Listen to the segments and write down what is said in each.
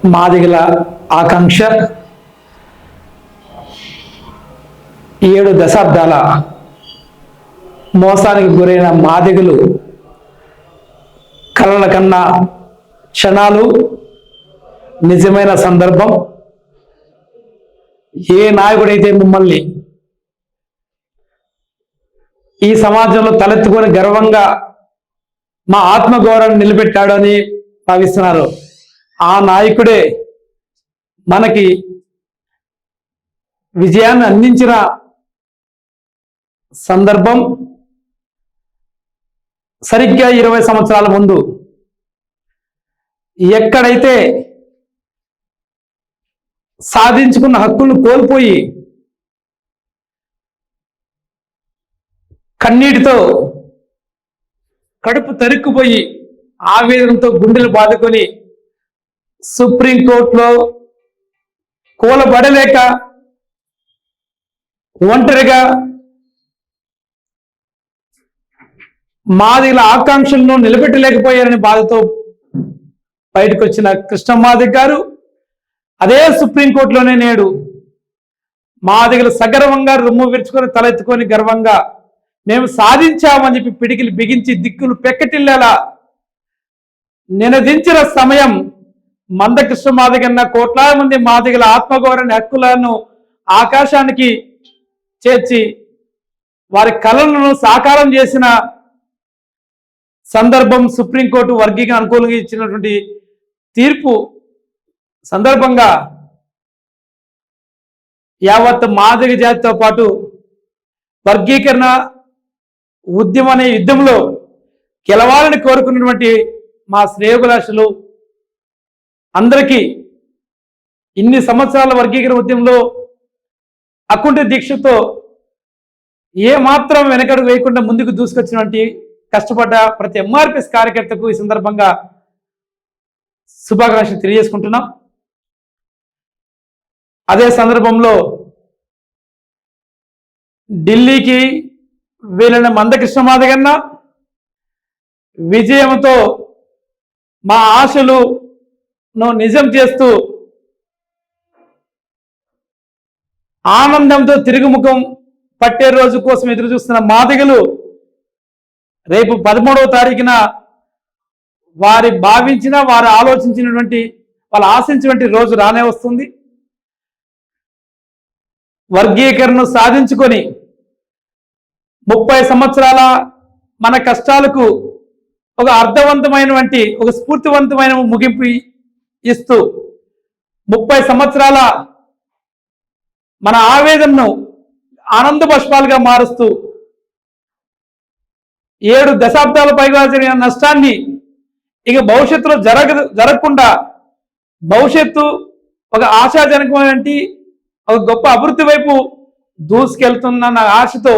మాదిగల ఆకాంక్ష 7 దశాబ్దాల మోసానికి గురైన మాదిగలు కలల కన్నా క్షణాలు నిజమైన సందర్భం. ఏ నాయకుడైతే మిమ్మల్ని ఈ సమాజంలో తలెత్తుకొని గర్వంగా మా ఆత్మగౌరవాన్ని నిలబెట్టాడు అని భావిస్తున్నారు, ఆ నాయకుడే మనకి విజయాన్ని అందించిన సందర్భం. సరిగ్గా 20 సంవత్సరాల ముందు ఎక్కడైతే సాధించుకున్న హక్కులను కోల్పోయి కన్నీటితో కడుపు తరుక్కుపోయి ఆవేదనతో గుండెలు బాదుకొని సుప్రీంకోర్టులో కూలబడలేక ఒంటరిగా మాదిగల ఆకాంక్షలను నిలబెట్టలేకపోయారని బాధతో బయటకు వచ్చిన కృష్ణ మాదిగ గారు అదే సుప్రీంకోర్టులోనే నేడు మాదిగలు సగర్వంగా రొమ్ము విరుచుకొని తలెత్తుకొని గర్వంగా మేము సాధించామని చెప్పి పిడికిలు బిగించి దిక్కులు పెక్కటిల్లేలా నినదించిన సమయం మందకృష్ణ మాదిగన్న కోట్లాది మంది మాదిగల ఆత్మగౌరవ హక్కులను ఆకాశానికి చేర్చి వారి కళలను సాకారం చేసిన సందర్భం. సుప్రీంకోర్టు వర్గీకరణ అనుకూలంగా ఇచ్చినటువంటి తీర్పు సందర్భంగా యావత్ మాదిగ జాతితో పాటు వర్గీకరణ ఉద్యమం అనే యుద్ధంలో గెలవాలని కోరుకున్నటువంటి మా శ్రేయోభిలాషులు అందరికీ ఇన్ని సంవత్సరాల వర్గీకరణ ఉద్యమంలో అకుంఠ దీక్షతో ఏ మాత్రం వెనకడుగు వేయకుండా ముందుకు దూసుకొచ్చినటువంటి కష్టపడ్డ ప్రతి ఎంఆర్పిఎస్ కార్యకర్తకు ఈ సందర్భంగా శుభాకాంక్షలు తెలియజేసుకుంటున్నాం. అదే సందర్భంలో ఢిల్లీకి వెళ్ళిన మందకృష్ణ మాదిగన్న విజయంతో మా ఆశలను నిజం చేస్తూ ఆనందంతో తిరుగుముఖం పట్టే రోజు కోసం ఎదురు చూస్తున్న మాదిగలు రేపు 13వ తారీఖున వారి భావించిన వారు ఆలోచించినటువంటి వాళ్ళు ఆశించినటువంటి రోజు రానే వస్తుంది. వర్గీకరణను సాధించుకొని 30 సంవత్సరాల మన కష్టాలకు ఒక అర్థవంతమైనటువంటి ఒక స్ఫూర్తివంతమైన ముగింపు ఇస్తూ 30 సంవత్సరాల మన ఆవేదనను ఆనంద బాష్పాలుగా మారుస్తూ 7 దశాబ్దాల పైగా జరిగిన నష్టాన్ని ఇక భవిష్యత్తులో జరగకుండా భవిష్యత్తు ఒక ఆశాజనకమైనటువంటి ఒక గొప్ప అభివృద్ధి వైపు దూసుకెళ్తున్న ఆశతో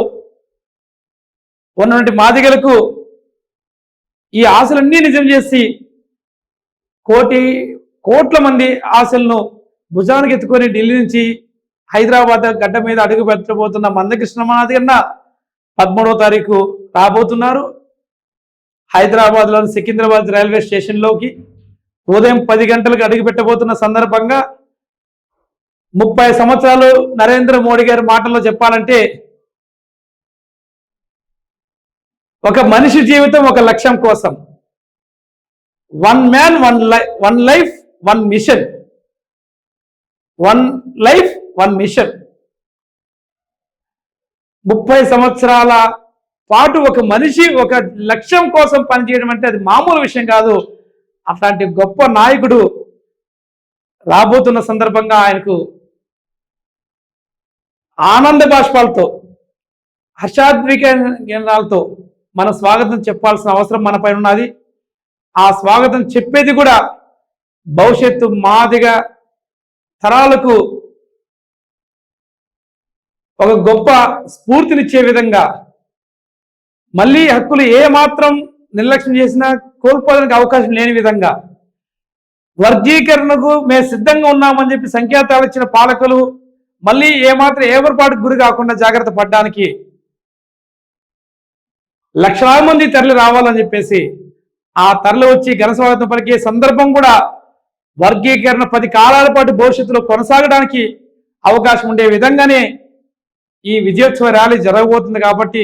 ఉన్నటువంటి మాదిగలకు ఈ ఆశలన్నీ నిజం చేసి కోట్ల మంది ఆశలను భుజానికి ఎత్తుకొని ఢిల్లీ నుంచి హైదరాబాద్ గడ్డ మీద అడుగు పెట్టబోతున్న మందకృష్ణ మాదిగన్న 13వ తారీఖు రాబోతున్నారు. హైదరాబాద్లోని సికింద్రాబాద్ రైల్వే స్టేషన్లోకి ఉదయం 10 గంటలకు అడుగు పెట్టబోతున్న సందర్భంగా 30 సంవత్సరాలు నరేంద్ర మోడీ గారి మాటల్లో చెప్పాలంటే ఒక మనిషి జీవితం ఒక లక్ష్యం కోసం, 1 man 1 life 1 mission, 1 life 1 mission. 30 సంవత్సరాల పాటు ఒక మనిషి ఒక లక్ష్యం కోసం పనిచేయడం అంటే అది మామూలు విషయం కాదు. అట్లాంటి గొప్ప నాయకుడు రాబోతున్న సందర్భంగా ఆయనకు ఆనంద బాష్పాలతో హర్షాద్వికేనాలతో మన స్వాగతం చెప్పాల్సిన అవసరం మన పైన ఉన్నది. ఆ స్వాగతం చెప్పేది కూడా భవిష్యత్తు మాదిగ తరాలకు ఒక గొప్ప స్ఫూర్తినిచ్చే విధంగా, మళ్ళీ హక్కులు ఏ మాత్రం నిర్లక్ష్యం చేసినా కోల్పోవడానికి అవకాశం లేని విధంగా వర్గీకరణకు మేము సిద్ధంగా ఉన్నామని చెప్పి సంకేతాలు ఇచ్చిన పాలకులు మళ్ళీ ఏమాత్రం ఏమరపాటుకు గురి కాకుండా జాగ్రత్త పడడానికి లక్షలాది మంది తరలి రావాలని చెప్పేసి ఆ తరలి వచ్చి ఘన స్వాగతం పలికే సందర్భం కూడా వర్గీకరణ 10 కాలాల పాటు భవిష్యత్తులో కొనసాగడానికి అవకాశం ఉండే విధంగానే ఈ విజయోత్సవ ర్యాలీ జరగబోతుంది. కాబట్టి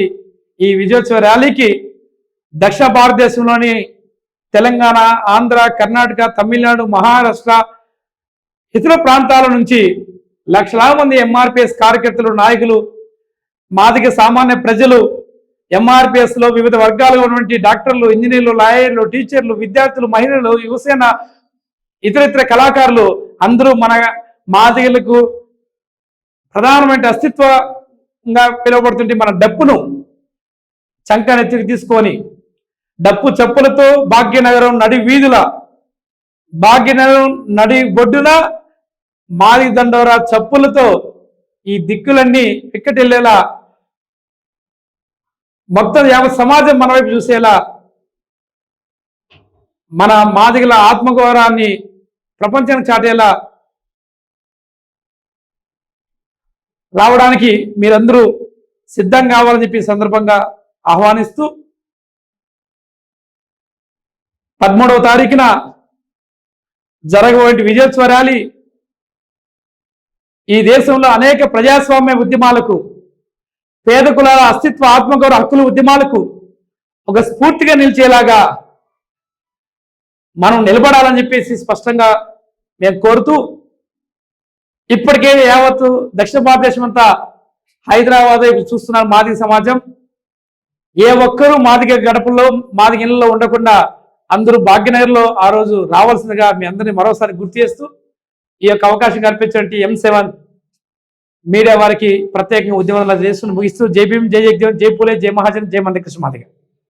ఈ విజయోత్సవ ర్యాలీకి దక్షిణ భారతదేశంలోని తెలంగాణ, ఆంధ్ర, కర్ణాటక, తమిళనాడు, మహారాష్ట్ర, ఇతర ప్రాంతాల నుంచి లక్షలాది మంది ఎంఆర్పిఎస్ కార్యకర్తలు, నాయకులు, మాదిగ సామాన్య ప్రజలు, ఎంఆర్పిఎస్ లో వివిధ వర్గాలుగా ఉన్నటువంటి డాక్టర్లు, ఇంజనీర్లు, లాయర్లు, టీచర్లు, విద్యార్థులు, మహిళలు, యువసేన, ఇతర కళాకారులు అందరూ మన మాదిగలకు ప్రధానమైన అస్తిత్వంగా పిలువబడుతుంటే మన డప్పును చంకనెత్తికి తీసుకొని డప్పు చెప్పులతో భాగ్యనగరం నడి వీధుల, భాగ్యనగరం నడి బొడ్డున మాదిగ దండోరా చెప్పులతో ఈ దిక్కులన్నీ పిక్కటిల్లేలా మొత్తం యావత్ సమాజం మన వైపు చూసేలా మన మాదిగల ఆత్మగౌరవాన్ని ప్రపంచానికి చాటేలా రావడానికి మీరందరూ సిద్ధం కావాలని చెప్పి సందర్భంగా ఆహ్వానిస్తూ 13వ తారీఖున జరగబోయే విజయోత్సవ ర్యాలీ ఈ దేశంలో అనేక ప్రజాస్వామ్య ఉద్యమాలకు, పేద కులాల అస్తిత్వ ఆత్మగౌరవ హక్కుల ఉద్యమాలకు ఒక స్ఫూర్తిగా నిలిచేలాగా మనం నిలబడాలని చెప్పేసి స్పష్టంగా మేము కోరుతూ, ఇప్పటికే యావత్తు దక్షిణ భారతదేశం అంతా హైదరాబాద్ చూస్తున్నారు మాదిగ సమాజం. ఏ ఒక్కరూ మాదిగ గడపల్లో, మాదిగ ఇళ్లలో ఉండకుండా అందరూ భాగ్యనగర్లో ఆ రోజు రావాల్సిందిగా మీ అందరినీ మరోసారి గుర్తు చేస్తూ ఈ యొక్క అవకాశం కల్పించినటువంటి M7 మీడియా వారికి ప్రత్యేకంగా ఉద్యమాలు చేస్తూ ముగిస్తూ జై భీమ్, జై జగదేవ్, జై పూలే, జై మహాజన్, జై మందకృష్ణ మాదిగ.